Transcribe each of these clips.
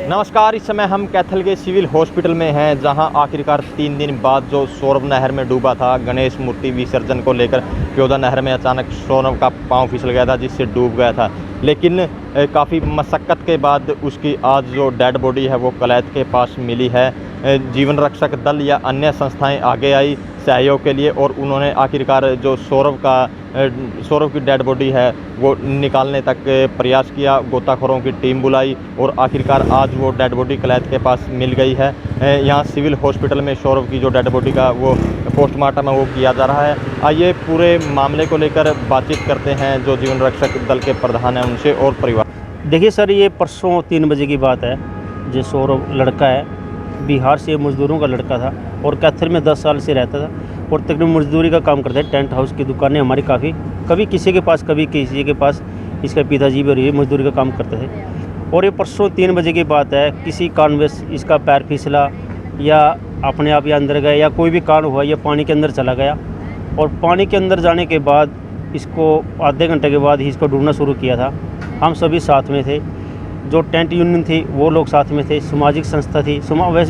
नमस्कार, इस समय हम कैथल के सिविल हॉस्पिटल में हैं, जहां आखिरकार 3 दिन बाद जो सौरभ नहर में डूबा था, गणेश मूर्ति विसर्जन को लेकर प्योदा नहर में अचानक सौरभ का पांव फिसल गया था, जिससे डूब गया था। लेकिन काफ़ी मशक्क़त के बाद उसकी आज जो डेड बॉडी है वो कलैत के पास मिली है। जीवन रक्षक दल या अन्य संस्थाएं आगे आई सहयोग के लिए और उन्होंने आखिरकार जो सौरभ की डेड बॉडी है वो निकालने तक प्रयास किया। गोताखोरों की टीम बुलाई और आखिरकार आज वो डेड बॉडी कलैत के पास मिल गई है। यहाँ सिविल हॉस्पिटल में सौरभ की जो डेड बॉडी का वो पोस्टमार्टम है वो किया जा रहा है। आइए पूरे मामले को लेकर बातचीत करते हैं जो जीवन रक्षक दल के प्रधान हैं उनसे और परिवार। देखिए सर, ये परसों 3 बजे की बात है। जो सौरभ लड़का है, बिहार से मज़दूरों का लड़का था और कैथल में 10 साल से रहता था और तकरीबन मजदूरी का काम करता है। टेंट हाउस की दुकानें हमारी काफ़ी, कभी किसी के पास कभी किसी के पास। इसका पिताजी भी और ये मजदूरी का काम करते थे। और ये परसों 3 बजे की बात है। किसी कारणवश इसका पैर फिसला या अपने आप या अंदर गया या कोई भी कारण हुआ, या पानी के अंदर चला गया। और पानी के अंदर जाने के बाद इसको आधे घंटे के बाद ही इसको ढूंढना शुरू किया था। हम सभी साथ में थे, जो टेंट यूनियन थी वो लोग साथ में थे, सामाजिक संस्था थी,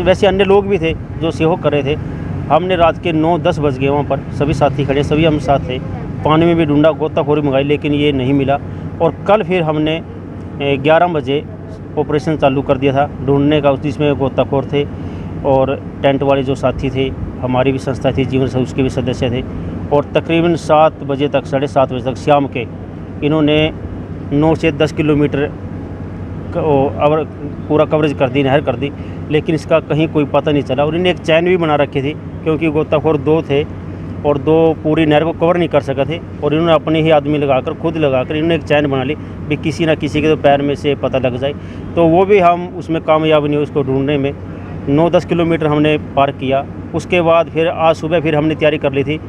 वैसे अन्य लोग भी थे जो सहयोग कर रहे थे। हमने रात के 9-10 बज गए वहाँ पर, सभी साथी खड़े, सभी हम साथ थे। पानी में भी ढूंढा, गोताखोरी मंगाई, लेकिन ये नहीं मिला। और कल फिर हमने 11 बजे ऑपरेशन चालू कर दिया था ढूंढने का। जिसमें गोताखोर थे और टेंट वाले जो साथी थे, हमारी भी संस्था थी जीवन से, उसके भी सदस्य थे। और तकरीबन 7 बजे तक, 7:30 बजे तक शाम के इन्होंने 9 से 10 किलोमीटर और पूरा कवरेज कर दी, नहर कर दी, लेकिन इसका कहीं कोई पता नहीं चला। और इन्हें एक चैन भी बना रखी थी, क्योंकि गोताखोर 2 थे और 2 पूरी नहर को कवर नहीं कर सके थे। और इन्होंने अपने ही आदमी लगाकर, खुद लगाकर इन्होंने एक चैन बना ली भी किसी ना किसी के तो पैर में से पता लग जाए। तो वो भी हम उसमें कामयाब नहीं हुए उसको ढूंढने में। 9-10 किलोमीटर हमने पार किया। उसके बाद फिर आज सुबह फिर हमने तैयारी कर ली थी।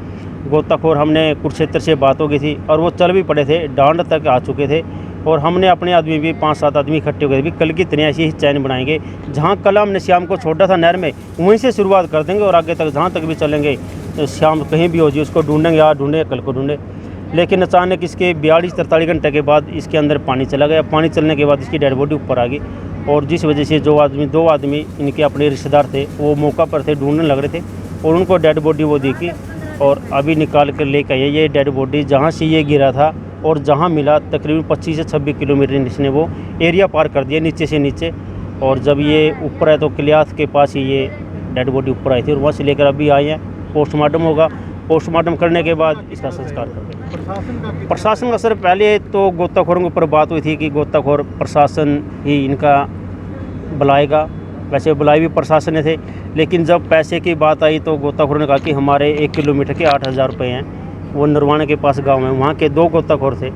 गोताखोर हमने कुरुक्षेत्र से बात हो गई थी और वो चल भी पड़े थे, डांड तक आ चुके थे। और हमने अपने आदमी भी 5-7 आदमी इकट्ठे हो गए भी, कल की तरह ऐसी ही चैन बनाएंगे। जहाँ कल हमने शाम को छोड़ा था नहर में, वहीं से शुरुआत कर देंगे और आगे तक जहाँ तक भी चलेंगे। तो शाम कहीं भी हो जाए उसको ढूंढेंगे, आज ढूंढे कल को ढूंढे। लेकिन अचानक इसके 42-43 घंटे के बाद इसके अंदर पानी चला गया। पानी चलने के बाद इसकी डेड बॉडी ऊपर आ गई और जिस वजह से 2 आदमी इनके अपने रिश्तेदार थे वो मौका पर थे, ढूंढने लग रहे थे और उनको डेड बॉडी वो देखी और अभी निकाल कर लेकर आए। ये डेड बॉडी जहाँ से ये गिरा था और जहाँ मिला तकरीबन 25 से 26 किलोमीटर इसने वो एरिया पार कर दिया नीचे से नीचे। और जब ये ऊपर है तो कलियात के पास ही ये डेड बॉडी ऊपर आई थी और वहाँ से लेकर अभी आए हैं। पोस्टमार्टम होगा, पोस्टमार्टम करने के बाद इसका संस्कार करेंगे। प्रशासन का सर, पहले तो गोताखोरों के ऊपर बात हुई थी कि गोताखोर प्रशासन ही इनका बुलाएगा। वैसे बुलाए भी प्रशासन ने थे, लेकिन जब पैसे की बात आई तो गोताखोरों ने कहा कि हमारे 1 किलोमीटर के 8,000 रुपये हैं। वो नरवाना के पास गांव है, वहाँ के 2 गोताखोर थे।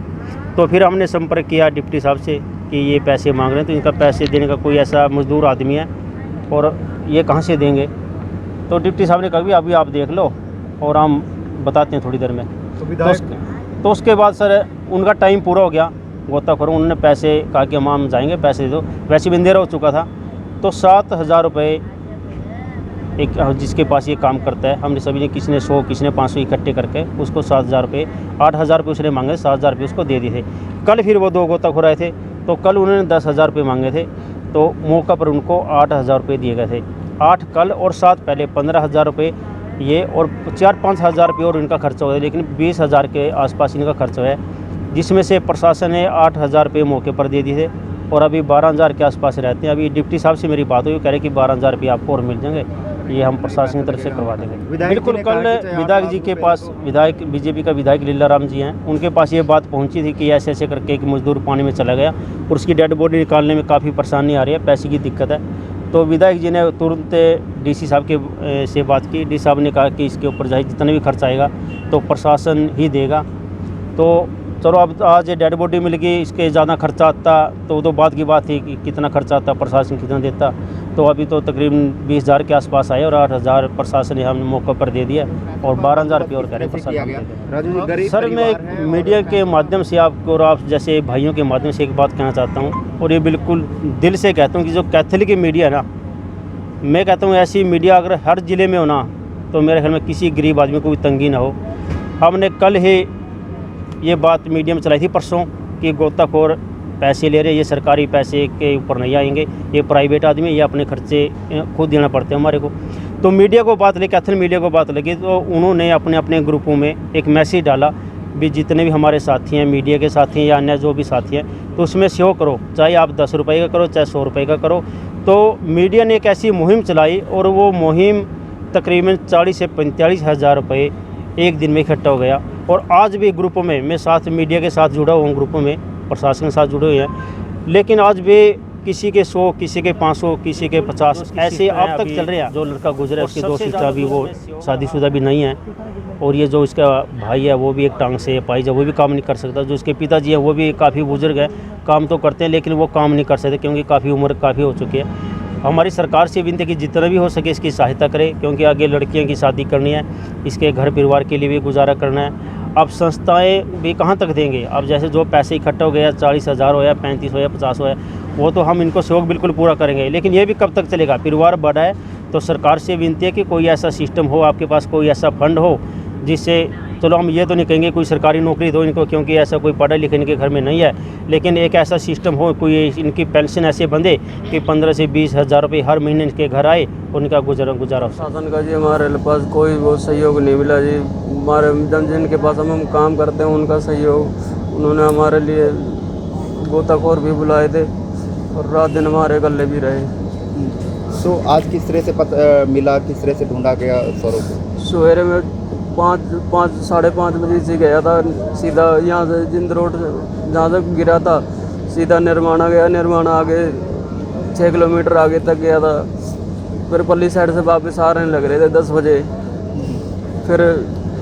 तो फिर हमने संपर्क किया डिप्टी साहब से कि ये पैसे मांग रहे हैं, तो इनका पैसे देने का कोई ऐसा मजदूर आदमी है और ये कहाँ से देंगे। तो डिप्टी साहब ने कहा भी अभी आप देख लो और हम बताते हैं थोड़ी देर में। तो उसके बाद सर उनका टाइम पूरा हो गया। गोताखोरों उन्होंने पैसे कहा कि हम जाएंगे, पैसे दे दो। वैसे भी अंधेरा हो चुका था। तो 7,000 रुपये एक जिसके पास ये काम करता है, हमने सभी ने, किसी ने 100 किसी ने 500 इकट्ठे करके उसको 7,000 रुपये, 8,000 रुपये उसने मांगे, 7,000 रुपये उसको दे दिए थे। कल फिर वो 2 गोताखोर आए थे तो कल उन्होंने 10,000 रुपये मांगे थे, तो मौका पर उनको 8,000 रुपये दिए गए थे। 8 कल और 7 पहले 15,000 रुपये ये और 4-5 हज़ार रुपये और इनका खर्चा हुआ है, लेकिन 20,000 के आसपास इनका खर्चा है, जिसमें से प्रशासन ने 8,000 रुपये मौके पर दे दिए थे और अभी 12,000 के आसपास रहते हैं। अभी डिप्टी साहब से मेरी बात हुई, कह रहे कि 12,000 रुपये आपको और मिल जाएंगे, ये हम प्रशासन की तरफ से करवा देंगे। बिल्कुल, कल विधायक जी के पास, विधायक बीजेपी का विधायक लीलाराम जी हैं, उनके पास ये बात पहुंची थी कि ऐसे ऐसे करके एक मजदूर पानी में चला गया और उसकी डेड बॉडी निकालने में काफ़ी परेशानी आ रही है, पैसे की दिक्कत है। तो विधायक जी ने तुरंत डीसी साहब के से बात की। डी साहब ने कहा कि इसके ऊपर चाहे जितना भी खर्च आएगा तो प्रशासन ही देगा। तो चलो, अब आज डेड बॉडी मिल गई, इसके ज़्यादा खर्चा आता तो बात की बात थी कि कितना खर्चा आता, प्रशासन कितना देता। तो अभी तो तकरीबन 20,000 के आसपास आए और 8,000 प्रशासन ने हमने मौके पर दे दिया और 12,000 रुपये और करें प्रशासन। सर, मैं एक मीडिया के माध्यम से आपको और आप जैसे भाइयों के माध्यम से एक बात कहना चाहता हूँ और ये बिल्कुल दिल से कहता हूँ कि जो कैथोलिक मीडिया है ना, मैं कहता हूँ ऐसी मीडिया अगर हर ज़िले में हो ना तो मेरे ख्याल में किसी गरीब आदमी को भी तंगी ना हो। हमने कल ही ये बात मीडिया में चलाई थी परसों कि गोताखोर पैसे ले रहे हैं, ये सरकारी पैसे के ऊपर नहीं आएंगे, ये प्राइवेट आदमी, ये अपने खर्चे खुद देना पड़ते हैं हमारे को। तो मीडिया को बात लगी, कैथल मीडिया को बात लगी, तो उन्होंने अपने अपने ग्रुपों में एक मैसेज डाला भी जितने भी हमारे साथी हैं, मीडिया के साथी हैं या अन्य जो भी साथी हैं, तो उसमें सहयोग करो, चाहे आप 10 रुपये का करो, चाहे 100 रुपये का करो। तो मीडिया ने एक ऐसी मुहिम चलाई और वो मुहिम तकरीबन 40 से 45 हज़ार रुपये एक दिन में इकट्ठा हो गया। और आज भी ग्रुपों में मैं साथ मीडिया के साथ जुड़ा हुआ हूँ, ग्रुपों में प्रशासन के साथ जुड़े हुए हैं, लेकिन आज भी किसी के 100, किसी के 500, किसी के 50 ऐसे अब तक चल रहे हैं। जो लड़का गुजरा है उसकी 2 सिस्टर भी वो शादीशुदा भी नहीं है, और ये जो इसका भाई है वो भी एक टांग से पाई जा, वो भी काम नहीं कर सकता। जो इसके पिताजी हैं वो भी काफ़ी बुजुर्ग है, काम तो करते हैं लेकिन वो काम नहीं कर सकते क्योंकि काफ़ी उम्र काफ़ी हो चुकी है। हमारी सरकार से विनती है कि जितना भी हो सके इसकी सहायता करे, क्योंकि आगे लड़कियों की शादी करनी है, इसके घर परिवार के लिए भी गुजारा करना है। अब संस्थाएं भी कहाँ तक देंगे? अब जैसे जो पैसे इकट्ठा हो गया, 40,000 हो या 35 हो या 50 हो, वो तो हम इनको सहयोग बिल्कुल पूरा करेंगे, लेकिन ये भी कब तक चलेगा? परिवार बड़ा है, तो सरकार से विनती है कि कोई ऐसा सिस्टम हो, आपके पास कोई ऐसा फंड हो जिससे, चलो हम ये तो नहीं कहेंगे कोई सरकारी नौकरी दो इनको, क्योंकि ऐसा कोई पढ़ा लिखे इनके घर में नहीं है, लेकिन एक ऐसा सिस्टम हो, कोई इनकी पेंशन ऐसे बंधे कि 15 से 20 हज़ार रुपये हर महीने इनके घर आए और इनका गुजारा हो। शासन का जी हमारे पास कोई वो सहयोग नहीं मिला जी। हमारे जिनके पास हम काम करते हैं उनका सहयोग, उन्होंने हमारे लिए गोताखोर भी बुलाए थे और रात दिन हमारे गले भी रहे। तो आज किस तरह से पता मिला, किस तरह से ढूंढा गया सौरभ को? सवेरे में 5 5:30 बजे से गया था, सीधा यहाँ से जिंद रोड जहाँ से गिरा था सीधा निर्माणा गया, निर्माणा आगे 6 किलोमीटर आगे तक गया था, फिर पल्ली साइड से वापस आ रहे लग रहे थे 10 बजे, फिर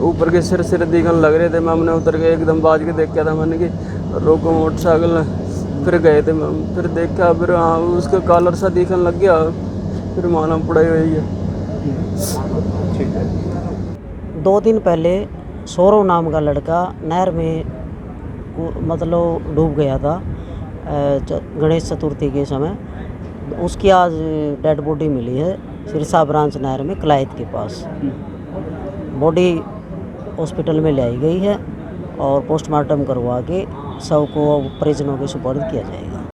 ऊपर के सिर दिखने लग रहे थे। मैं हमने उतर के एकदम बाज के देख के था, मैंने कि रोको मोटरसाइकिल, फिर गए थे मैम, फिर देखा, फिर हाँ उसका कॉलर सा दिखने लग गया, फिर मालूम पड़ा हुई है। ठीक है। 2 दिन पहले सौरव नाम का लड़का नहर में मतलब डूब गया था गणेश चतुर्थी के समय। उसकी आज डेड बॉडी मिली है सिरसा ब्रांच नहर में कलायत के पास। बॉडी हॉस्पिटल में लाई गई है और पोस्टमार्टम करवा के शव को परिजनों के सुपुर्द किया जाएगा।